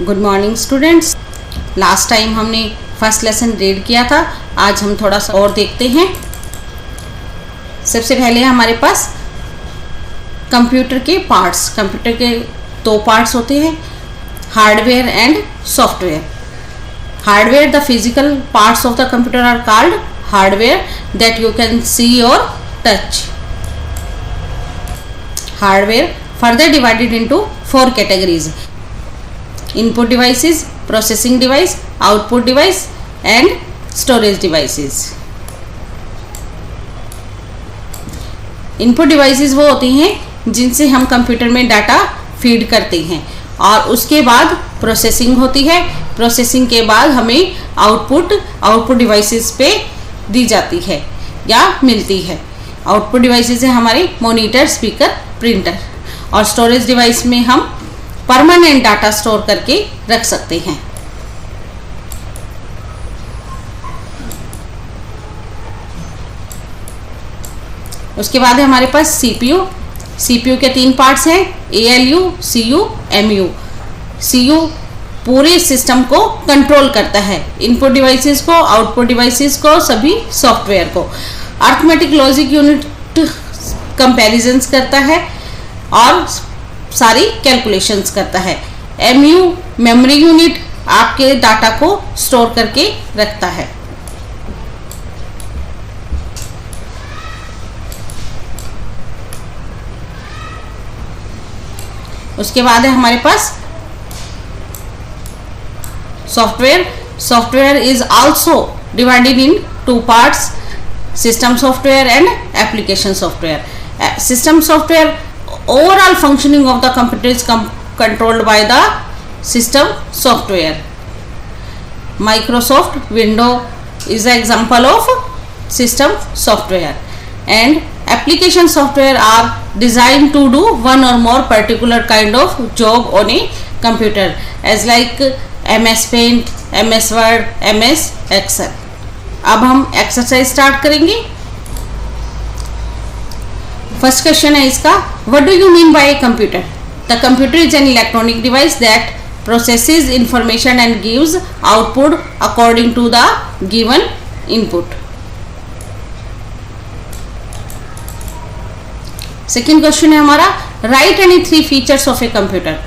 Good morning students. Last time हमने first lesson read किया था, आज हम थोड़ा सा और देखते हैं। सबसे पहले हमारे पास कंप्यूटर के पार्ट्स। कंप्यूटर के दो पार्ट्स होते हैं, hardware and software. Hardware, the physical parts of the computer are called hardware that you can see और touch. Hardware further divided into 4 categories: input devices, processing device, output device and storage devices. Input devices वो होती हैं जिनसे हम computer में data feed करते हैं और उसके बाद प्रोसेसिंग होती है। प्रोसेसिंग के बाद हमें आउटपुट डिवाइसेस पे दी जाती है या मिलती है। आउटपुट डिवाइसेस है हमारे मॉनिटर, स्पीकर, प्रिंटर। और स्टोरेज डिवाइस में हम परमानेंट डाटा स्टोर करके रख सकते हैं। उसके बाद है हमारे पास सीपीयू। सीपीयू के 3 पार्ट्स हैं, एएलयू, सीयू, एमयू। सीयू पूरे सिस्टम को कंट्रोल करता है, इनपुट डिवाइसेस को, आउटपुट डिवाइसेस को, सभी सॉफ्टवेयर को। अरिथमेटिक लॉजिक यूनिट कंपैरिजंस करता है और सारी कैलकुलेशंस करता है। एमयू मेमोरी यूनिट आपके डाटा को स्टोर करके रखता है। उसके बाद है हमारे पास software. Software is also divided in 2 parts, system software and application software. System software, overall functioning of the computer is controlled by the system software. Microsoft Windows is an example of system software, and application software are designed to do one or more particular kind of job on a computer, as like MS Paint, MS Word, MS Excel. अब हम exercise start करेंगे। First question है इसका, what do you mean by a computer? The computer is an electronic device that processes information and gives output according to the given input. Second question है हमारा, write any 3 features of a computer.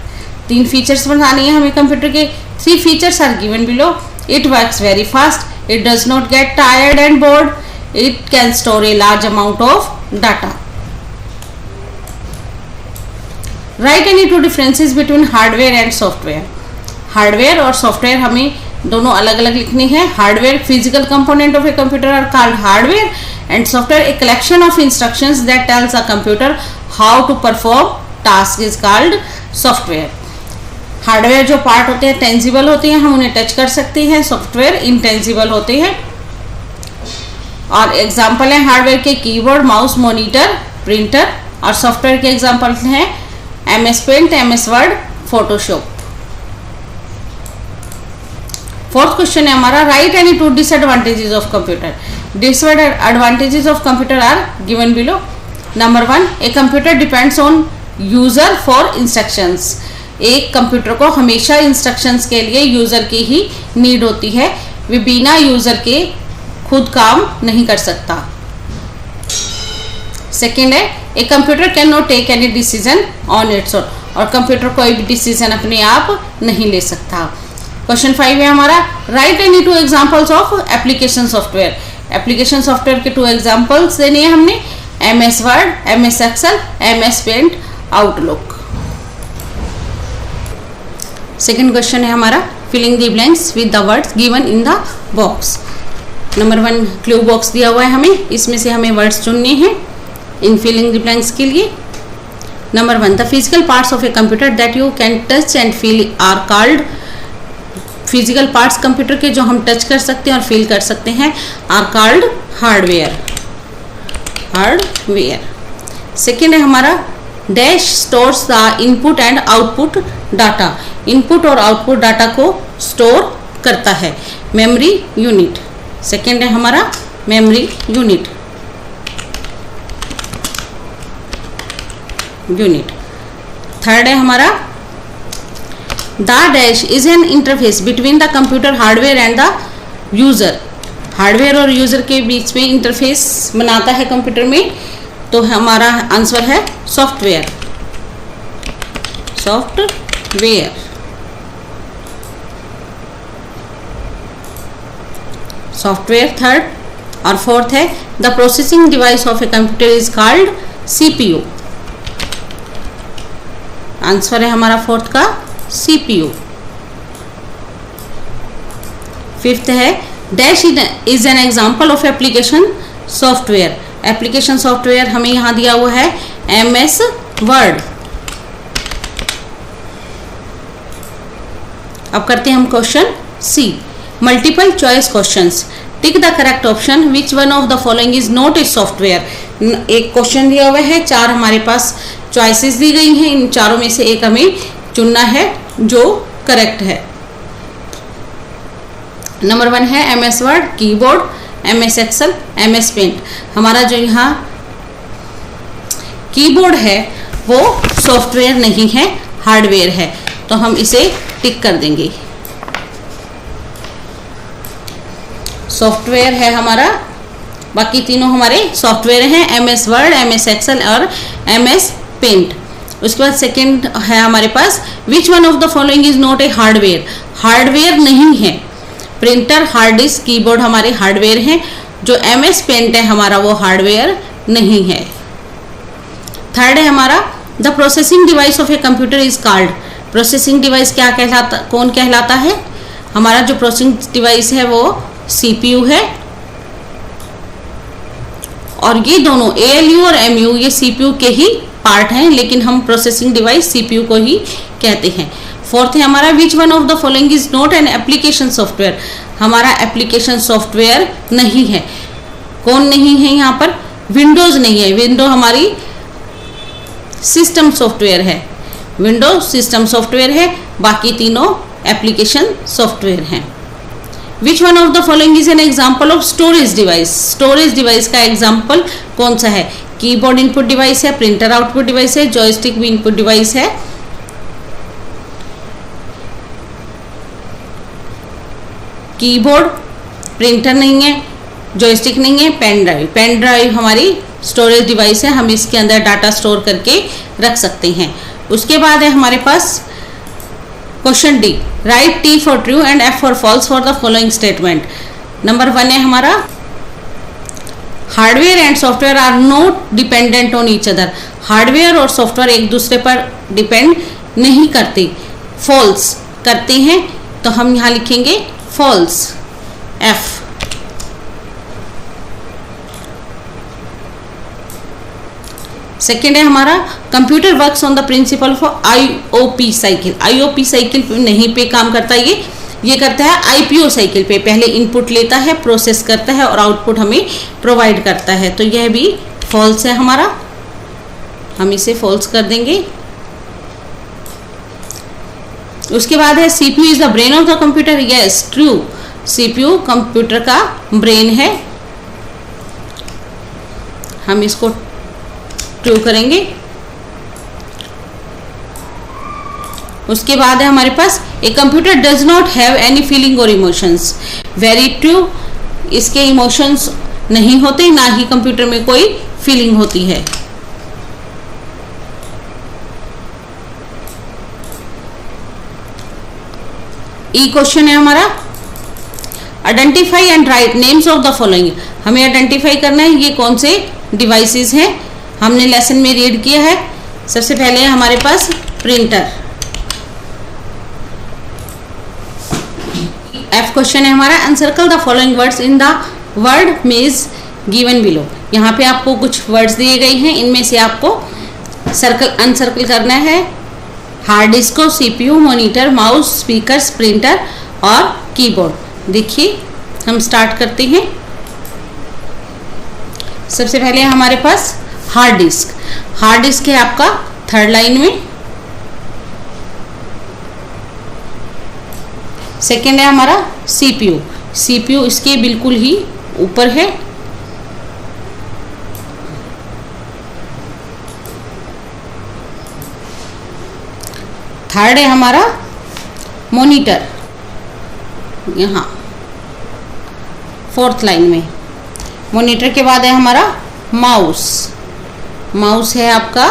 3 features बताने हैं हमें computer के। 3 features are given below. It works very fast, it does not get tired and bored, it can store a large amount of data. Write any 2 differences between hardware and software. Hardware और software हमें दोनों अलग अलग लिखने हैं। Hardware, physical component of a computer are called hardware, and software a collection of instructions that tells a computer how to perform task is called software. Hardware जो part होते हैं टेंजिबल होते हैं, हम उन्हें टच कर सकते हैं। सॉफ्टवेयर इनटेंजिबल होते हैं। और एग्जाम्पल है हार्डवेयर के कीबोर्ड, माउस, मॉनिटर, प्रिंटर। और सॉफ्टवेयर के एग्जाम्पल हैं MS Paint, MS Word, Photoshop। Fourth question है हमारा, write any 2 disadvantages of computer. Disadvantages of computer are given below. Number 1, a computer depends on user for instructions. एक computer को हमेशा instructions के लिए यूजर की ही नीड होती है, वे बिना यूजर के खुद काम नहीं कर सकता। सेकेंड है, a computer can not take any decision on its own. और कंप्यूटर कोई भी डिसीजन अपने आप नहीं ले सकता। क्वेश्चन 5 है हमारा, write any 2 examples of application software. Application software के 2 एग्जांपल्स देने हैं हमने, MS Word, MS Excel, MS Paint, Outlook। Second question है हमारा, filling the blanks with the words given in the box. Number 1 clue box दिया हुआ है हमें, इसमें से हमें वर्ड्स चुनने हैं इन फिलिंग द ब्लैंक्स के लिए। Number 1, the physical parts of a computer that you can touch and feel are called. Physical parts computer के जो हम टच कर सकते हैं और फील कर सकते हैं are called hardware. Hardware. Second है हमारा, dash stores the input and output data. Input और आउटपुट डाटा को स्टोर करता है, मेमोरी यूनिट। सेकेंड है हमारा मेमोरी यूनिट। थर्ड है हमारा the dash is an interface between the computer hardware and the user. Hardware और यूजर के बीच में इंटरफेस बनाता है कंप्यूटर में, तो हमारा आंसर है सॉफ्टवेयर। सॉफ्टवेयर। Software third. और फोर्थ है the processing device of a computer is called CPU. Answer है हमारा फोर्थ का सीपीयू। फिफ्थ है dash is an example of application software. Application software हमें यहां दिया हुआ है MS वर्ड। अब करते हैं हम question C, multiple choice questions. Tick the correct option which one of the following is not a software. एक क्वेश्चन दिया हुआ है, चार हमारे पास चॉइसेस दी गई हैं, इन चारों में से एक हमें चुनना है जो करेक्ट है। नंबर 1 है MS Word, keyboard, MS Excel, MS Paint. हमारा जो यहाँ कीबोर्ड है वो सॉफ्टवेयर नहीं है, हार्डवेयर है, तो हम इसे टिक कर देंगे। सॉफ्टवेयर है हमारा, बाकी तीनों हमारे सॉफ्टवेयर हैं, MS वर्ड, MS एक्सेल और MS पेंट। उसके बाद सेकंड है हमारे पास which one of the following is not a hardware. Hardware नहीं है, प्रिंटर, हार्ड डिस्क, कीबोर्ड हमारे हार्डवेयर हैं, जो MS पेंट है हमारा वो हार्डवेयर नहीं है। थर्ड है हमारा the processing device of a computer is called. Processing device क्या कहलाता, कौन कहलाता है? हमारा जो प्रोसेसिंग डिवाइस है वो CPU है, और ये दोनों ALU और MU ये CPU के ही पार्ट हैं, लेकिन हम प्रोसेसिंग डिवाइस CPU को ही कहते हैं। फोर्थ है हमारा विच one of the following is not an application software. हमारा एप्लीकेशन सॉफ्टवेयर नहीं है। कौन नहीं है यहाँ पर? विंडोज नहीं है, विंडो हमारी सिस्टम सॉफ्टवेयर है, विंडो सिस्टम सॉफ्टवेयर है, बाकी तीनों एप्लीकेशन सॉफ्टवेयर हैं। विच one of the following is an example of storage device. Storage device का एग्जाम्पल कौन सा है? कीबोर्ड इनपुट डिवाइस है, प्रिंटर आउटपुट डिवाइस है, जॉयस्टिक भी इनपुट डिवाइस है। कीबोर्ड, प्रिंटर नहीं है, जॉयस्टिक नहीं है, पेन ड्राइव। पेन ड्राइव हमारी स्टोरेज डिवाइस है, हम इसके अंदर डाटा स्टोर करके रख सकते हैं। उसके बाद है हमारे पास question D, write T for true and F for false for the following statement. Number 1 है हमारा hardware and software are not dependent on each other. Hardware और सॉफ्टवेयर एक दूसरे पर डिपेंड नहीं करते, फॉल्स करते हैं, तो हम यहाँ लिखेंगे फॉल्स, F। सेकेंड है हमारा computer works on the principle for IOP cycle. IOP cycle नहीं पे काम करता, ये करता है IPO साइकिल पे। पहले इनपुट लेता है, प्रोसेस करता है और आउटपुट हमें प्रोवाइड करता है, तो यह भी फॉल्स है हमारा, हम इसे फॉल्स कर देंगे। उसके बाद है CPU is the brain of the computer. Yes, true, CPU computer का ब्रेन है, हम इसको ट्रू करेंगे। उसके बाद है हमारे पास a computer does not have any feeling और इमोशंस। वेरी ट्रू, इसके इमोशंस नहीं होते, ना ही कंप्यूटर में कोई फीलिंग होती है। ई क्वेश्चन है हमारा identify and right names of the following. हमें आइडेंटिफाई करना है ये कौन से डिवाइसेस हैं, हमने लेसन में रीड किया है। सबसे पहले है हमारे पास प्रिंटर। F क्वेश्चन है हमारा uncircle the following words in the word maze given below. यहाँ पे आपको कुछ वर्ड्स दिए गए हैं, इनमें से आपको अनसर्कल करना है। हार्ड डिस्क को, CPU, monitor, mouse, speaker, printer और कीबोर्ड। देखिए हम स्टार्ट करते हैं। सबसे पहले हमारे पास हार्ड डिस्क। हार्ड डिस्क है आपका थर्ड लाइन में। सेकेंड है हमारा CPU इसके बिल्कुल ही ऊपर है। थर्ड है हमारा मॉनिटर, यहाँ 4th लाइन में। मॉनिटर के बाद है हमारा माउस, माउस है आपका,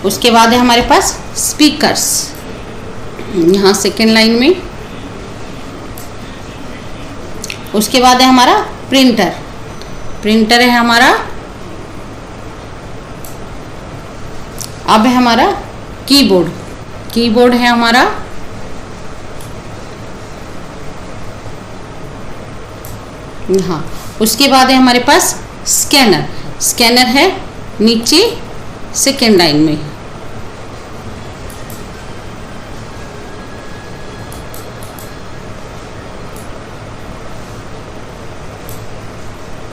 उसके बाद है हमारे पास स्पीकर्स, यहाँ 2nd लाइन में। उसके बाद है हमारा प्रिंटर, प्रिंटर है हमारा। अब है हमारा कीबोर्ड, कीबोर्ड है हमारा। हाँ, उसके बाद है हमारे पास स्कैनर, स्कैनर है नीचे 2nd लाइन में।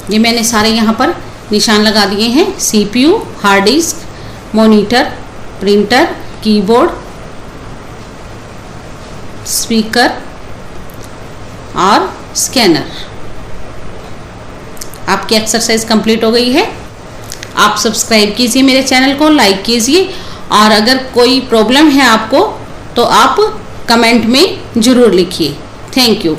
ये मैंने सारे यहाँ पर निशान लगा दिए हैं, CPU, hard disk, monitor, printer, keyboard, speaker और स्कैनर। आपकी एक्सरसाइज कंप्लीट हो गई है। आप सब्सक्राइब कीजिए मेरे चैनल को, लाइक कीजिए, और अगर कोई प्रॉब्लम है आपको तो आप कमेंट में ज़रूर लिखिए। Thank you.